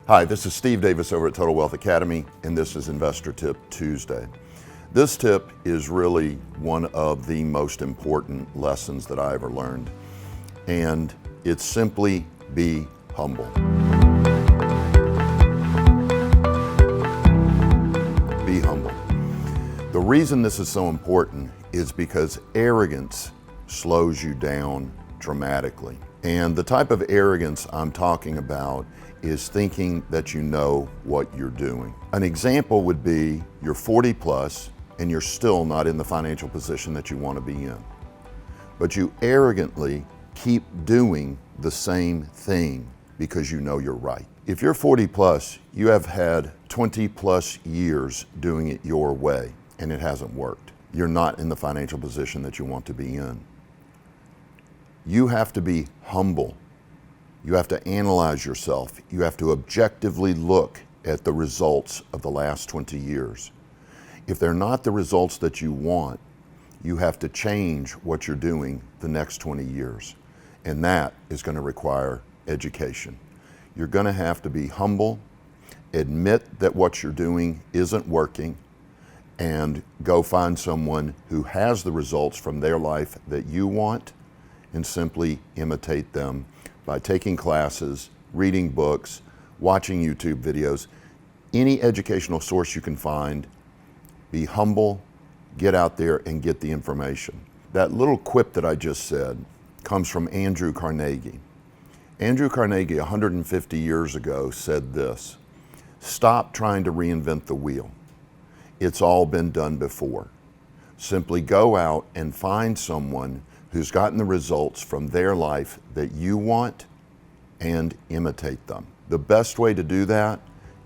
Hi, this is Steve Davis over at Total Wealth Academy, and this is Investor Tip Tuesday. This tip is really one of the most important lessons that I ever learned, and it's simply be humble. Be humble. The reason this is so important is because arrogance slows you down dramatically. And the type of arrogance I'm talking about is thinking that you know what you're doing. An example would be you're 40 plus and you're still not in the financial position that you want to be in. But you arrogantly keep doing the same thing because you know you're right. If you're 40 plus, you have had 20 plus years doing it your way and it hasn't worked. You're not in the financial position that you want to be in. You have to be humble. You have to analyze yourself. You have to objectively look at the results of the last 20 years. If they're not the results that you want, you have to change what you're doing the next 20 years. And that is going to require education. You're going to have to be humble, admit that what you're doing isn't working, and go find someone who has the results from their life that you want, and simply imitate them by taking classes, reading books, watching YouTube videos, any educational source you can find. Be humble, get out there and get the information. That little quip that I just said comes from Andrew Carnegie. Andrew Carnegie, 150 years ago, said this: "Stop trying to reinvent the wheel. It's all been done before. Simply go out and find someone who's gotten the results from their life that you want and imitate them." The best way to do that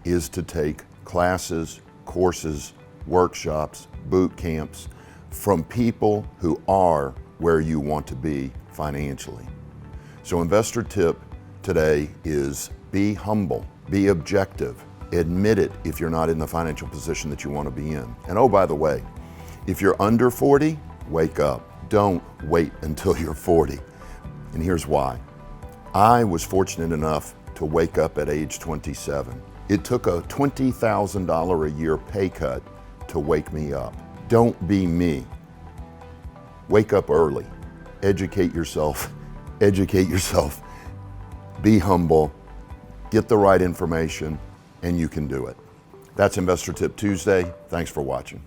is to take classes, courses, workshops, boot camps from people who are where you want to be financially. So investor tip today is be humble, be objective, admit it if you're not in the financial position that you want to be in. And oh, by the way, if you're under 40, wake up. Don't wait until you're 40. And here's why. I was fortunate enough to wake up at age 27. It took a $20,000 a year pay cut to wake me up. Don't be me. Wake up early. Educate yourself. Be humble. Get the right information, and you can do it. That's Investor Tip Tuesday. Thanks for watching.